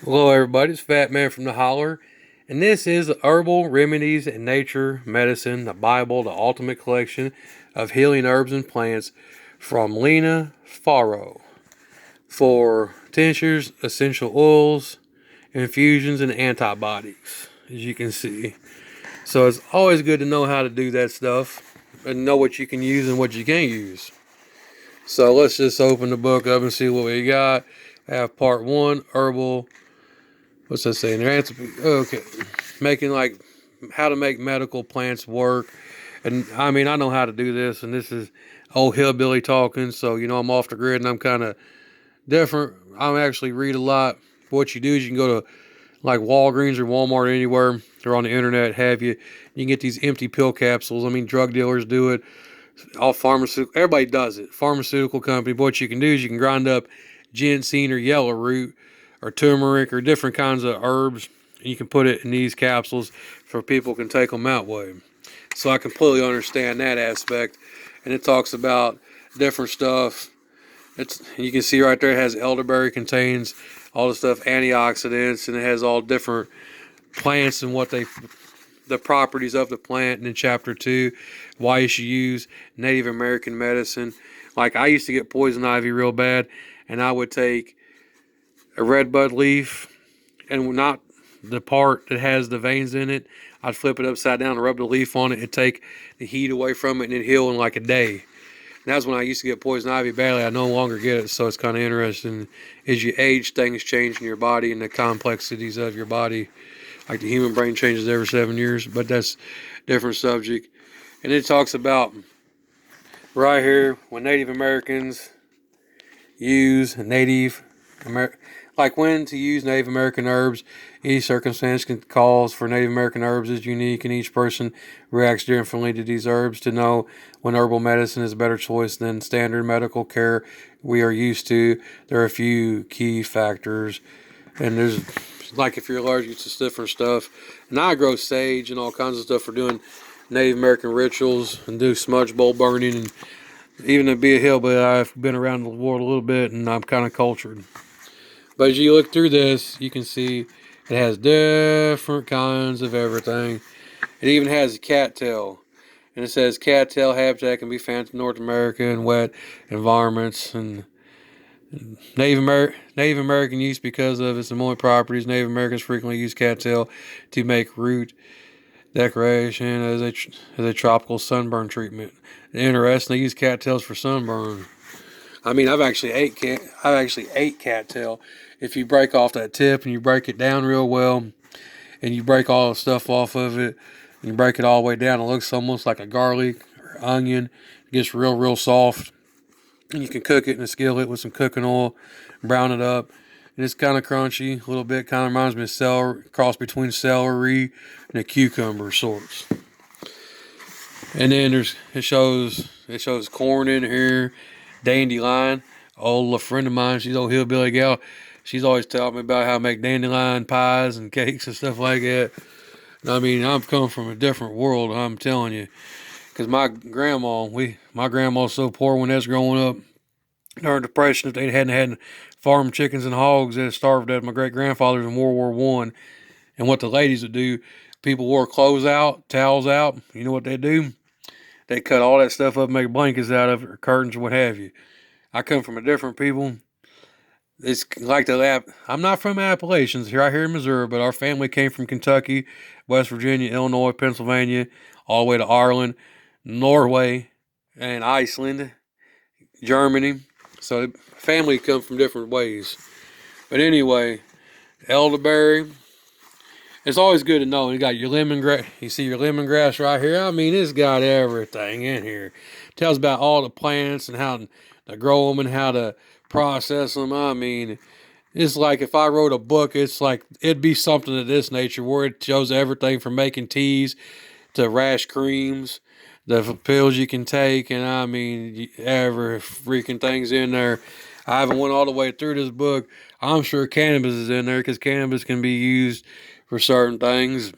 Hello, everybody. It's Fat Man from the Holler, and this is Herbal Remedies and Nature Medicine, the Bible, the ultimate collection of healing herbs and plants from Lena Faro for tinctures, essential oils, infusions, and antibiotics, as you can see. So it's always good to know how to do that stuff and know what you can use and what you can't use. So let's just open the book up and see what we got. I have part one, herbal. What's that saying there? Okay, making like how to make medical plants work, and I mean I know how to do this, and this is old hillbilly talking. So I'm off the grid, and I'm kind of different. I actually read a lot. What you do is you can go to like Walgreens or Walmart, anywhere, or on the internet, have you. You can get these empty pill capsules. I mean, drug dealers do it. All pharmaceutical, everybody does it. Pharmaceutical company. But what you can do is you can grind up ginseng or yellow root or turmeric or different kinds of herbs. And you can put it in these capsules for people can take them out with. So I completely understand that aspect. And it talks about different stuff. You can see right there it has elderberry, contains all the stuff, antioxidants, and it has all different plants and the properties of the plant. And in chapter 2, why you should use Native American medicine. Like I used to get poison ivy real bad, and I would take a red bud leaf and not the part that has the veins in it. I'd flip it upside down and rub the leaf on it and take the heat away from it, and it'd heal in like a day. And that's when I used to get poison ivy badly. I no longer get it, so it's kind of interesting. As you age, things change in your body and the complexities of your body. Like the human brain changes every 7 years, but that's a different subject. And it talks about right here when Native Americans use like when to use Native American herbs. Each circumstance can cause for Native American herbs is unique, and each person reacts differently to these herbs. To know when herbal medicine is a better choice than standard medical care we are used to, there are a few key factors. And there's like if you're allergic to different stuff. And I grow sage and all kinds of stuff for doing Native American rituals and do smudge bowl burning, and even to be a hillbilly, I've been around the world a little bit and I'm kind of cultured. But as you look through this, you can see it has different kinds of everything. It even has a cattail. And it says cattail habitat can be found in North America in wet environments, and Native American use because of its emollient properties. Native Americans frequently use cattail to make root decoration as a tropical sunburn treatment. Interesting, they use cattails for sunburn. I mean, I've actually ate cattail. If you break off that tip and you break it down real well, and you break all the stuff off of it, and you break it all the way down, it looks almost like a garlic or onion. It gets real soft, and you can cook it in a skillet with some cooking oil, brown it up, and it's kind of crunchy a little bit. Kind of reminds me of celery, cross between celery and a cucumber sorts. And then it shows corn in here, dandelion. Oh, a friend of mine, she's an old hillbilly gal. She's always telling me about how to make dandelion pies and cakes and stuff like that. And I mean, I'm coming from a different world. I'm telling you, because my grandma was so poor when I was growing up during the depression. If they hadn't had farm chickens and hogs, they'd starved at my great grandfathers in World War I. And what the ladies would do, people wore clothes out, towels out. You know what they do? They cut all that stuff up and make blankets out of it, or curtains, or what have you. I come from a different people. It's like the lab. I'm not from Appalachians here out here in Missouri, but our family came from Kentucky, West Virginia, Illinois, Pennsylvania, all the way to Ireland, Norway, and Iceland, Germany. So the family come from different ways. But anyway, elderberry. It's always good to know. You got your lemongrass. You see your lemongrass right here. I mean, it's got everything in here. It tells about all the plants and how to grow them and how to process them. I mean, it's like if I wrote a book, it's like it'd be something of this nature where it shows everything from making teas to rash creams, the pills you can take, and I mean, every freaking thing's in there. I haven't went all the way through this book. I'm sure cannabis is in there because cannabis can be used for certain things.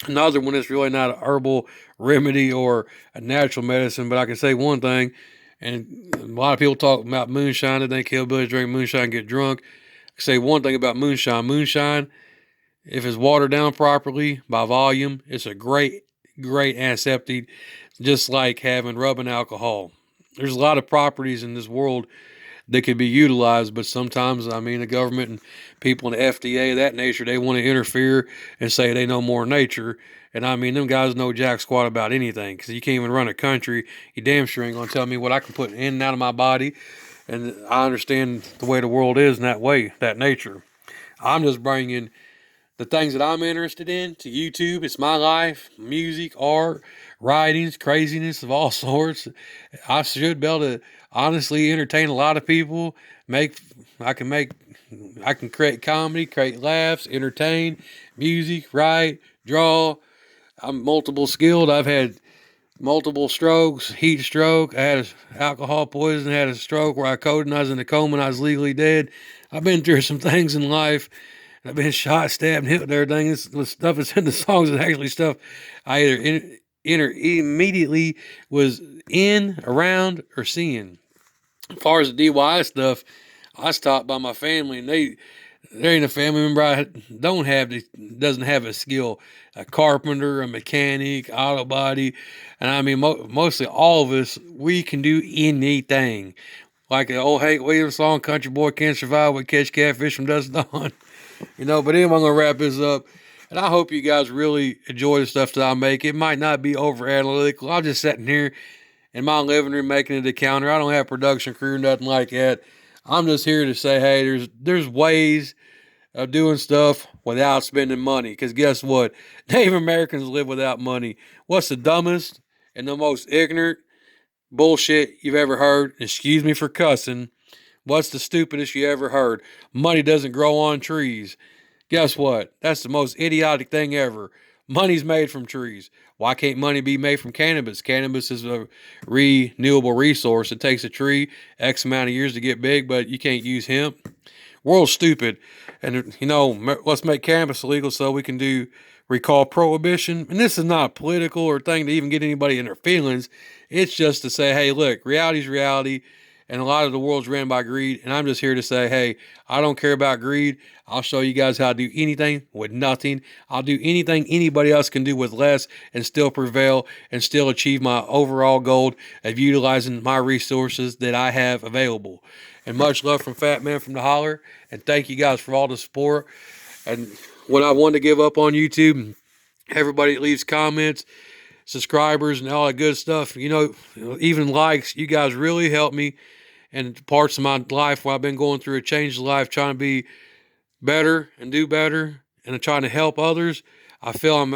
Another one is really not a herbal remedy or a natural medicine, but I can say one thing, and a lot of people talk about moonshine. They think hillbillies drink moonshine and get drunk. Say one thing about moonshine. Moonshine, if it's watered down properly by volume, it's a great antiseptic, just like having rubbing alcohol. There's a lot of properties in this world that could be utilized, but sometimes, I mean, the government and people in the FDA of that nature, they want to interfere and say they know more nature. And I mean, them guys know jack squat about anything because you can't even run a country. You damn sure ain't going to tell me what I can put in and out of my body. And I understand the way the world is in that way, that nature. I'm just bringing the things that I'm interested in to YouTube. It's my life, music, art, writings, craziness of all sorts. I should be able to honestly entertain a lot of people. I can make, I can create comedy, create laughs, entertain, music, write, draw. I'm multiple skilled. I've had multiple strokes, heat stroke. I had alcohol poison. I had a stroke where I coded and I was in a coma and I was legally dead. I've been through some things in life. I've been shot, stabbed, hit with everything. This stuff that's in the songs is actually stuff I either immediately was in, around, or seeing. As far as the DIY stuff, I stopped by my family, and there ain't a family member I don't have that doesn't have a skill. A carpenter, a mechanic, auto body, and I mean mostly all of us. We can do anything. Like the old Hank Williams song, "Country Boy Can't Survive with Catch Catfish from Dusk to Dawn." But anyway, I'm gonna wrap this up. And I hope you guys really enjoy the stuff that I make. It might not be over analytical. I'm just sitting here in my living room making it a counter. I don't have production crew, nothing like that. I'm just here to say, hey, there's ways of doing stuff without spending money. Because guess what? Native Americans live without money. What's the dumbest and the most ignorant bullshit you've ever heard? Excuse me for cussing. What's the stupidest you ever heard? Money doesn't grow on trees. Guess what? That's the most idiotic thing ever. Money's made from trees. Why can't money be made from cannabis? Cannabis is a renewable resource. It takes a tree X amount of years to get big, but you can't use hemp. World's stupid. And, let's make cannabis illegal so we can recall prohibition. And this is not political or thing to even get anybody in their feelings. It's just to say, hey, look, reality's reality. And a lot of the world's ran by greed. And I'm just here to say, hey, I don't care about greed. I'll show you guys how to do anything with nothing. I'll do anything anybody else can do with less and still prevail and still achieve my overall goal of utilizing my resources that I have available. And much love from Fat Man from the Holler. And thank you guys for all the support. And when I wanted to give up on YouTube, everybody that leaves comments, subscribers, and all that good stuff, even likes, you guys really help me and parts of my life where I've been going through a change of life, trying to be better and do better, and trying to help others. I feel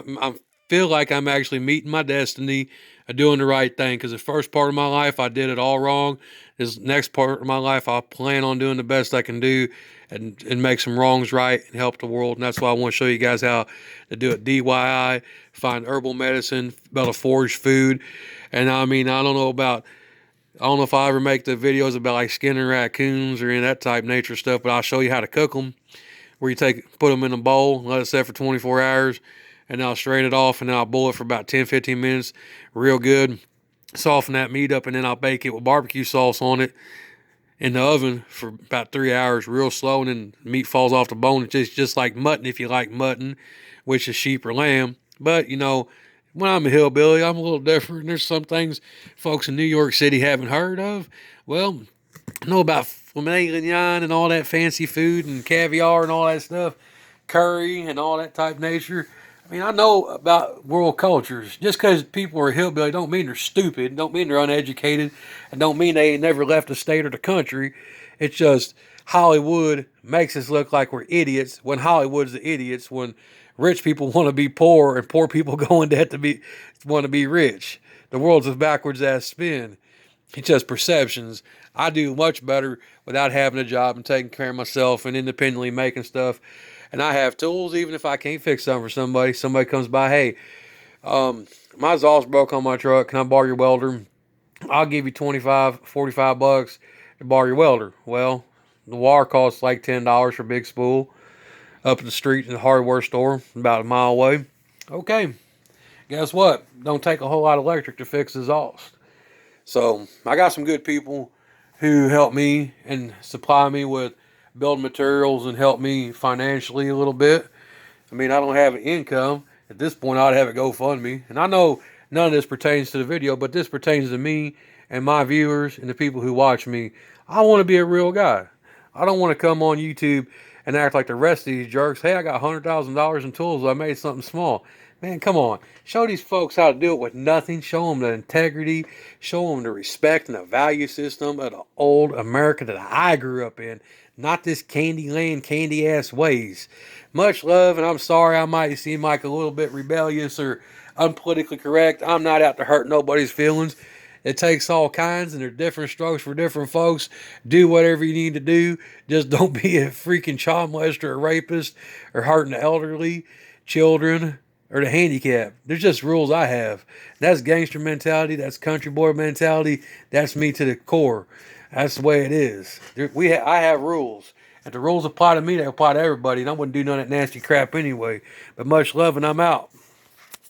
like I'm actually meeting my destiny of doing the right thing. Because the first part of my life, I did it all wrong. This next part of my life, I plan on doing the best I can do and make some wrongs right and help the world. And that's why I want to show you guys how to do it DIY, find herbal medicine, about to forage food. And I mean, I don't know if I ever make the videos about like skinning raccoons or any of that type nature stuff, but I'll show you how to cook them. Where you put them in a bowl, let it set for 24 hours, and I'll strain it off, and then I'll boil it for about 10-15 minutes, real good. Soften that meat up, and then I'll bake it with barbecue sauce on it in the oven for about 3 hours, real slow, and then the meat falls off the bone. It's just like mutton if you like mutton, which is sheep or lamb. But, when I'm a hillbilly, I'm a little different. There's some things folks in New York City haven't heard of. Well, I know about filet mignon and all that fancy food and caviar and all that stuff, curry and all that type nature. I mean, I know about world cultures. Just because people are hillbilly don't mean they're stupid, don't mean they're uneducated, and don't mean they ain't never left the state or the country. It's just Hollywood makes us look like we're idiots when Hollywood's the idiots, when rich people want to be poor and poor people go in debt want to be rich. The world's a backwards ass spin. It's just perceptions. I do much better without having a job and taking care of myself and independently making stuff. And I have tools, even if I can't fix something for somebody. Somebody comes by, hey, my exhaust broke on my truck. Can I borrow your welder? I'll give you $25-$45 to borrow your welder. Well, the wire costs like $10 for a big spool up the street in the hardware store about a mile away. Okay, guess what? Don't take a whole lot of electric to fix exhaust. So I got some good people who help me and supply me with build materials and help me financially a little bit. I mean, I don't have an income. At this point, I'd have a GoFundMe. And I know none of this pertains to the video, but this pertains to me and my viewers and the people who watch me. I want to be a real guy. I don't want to come on YouTube and act like the rest of these jerks. Hey, I got $100,000 in tools. I made something small. Man, come on. Show these folks how to do it with nothing. Show them the integrity. Show them the respect and the value system of the old America that I grew up in. Not this candy land, candy ass ways. Much love, and I'm sorry I might seem like a little bit rebellious or unpolitically correct. I'm not out to hurt nobody's feelings. It takes all kinds, and there's different strokes for different folks. Do whatever you need to do. Just don't be a freaking child molester or rapist or hurting the elderly, children, or the handicapped. There's just rules I have. That's gangster mentality. That's country boy mentality. That's me to the core. That's the way it is. I have rules. If the rules apply to me, they apply to everybody, and I wouldn't do none of that nasty crap anyway. But much love, and I'm out.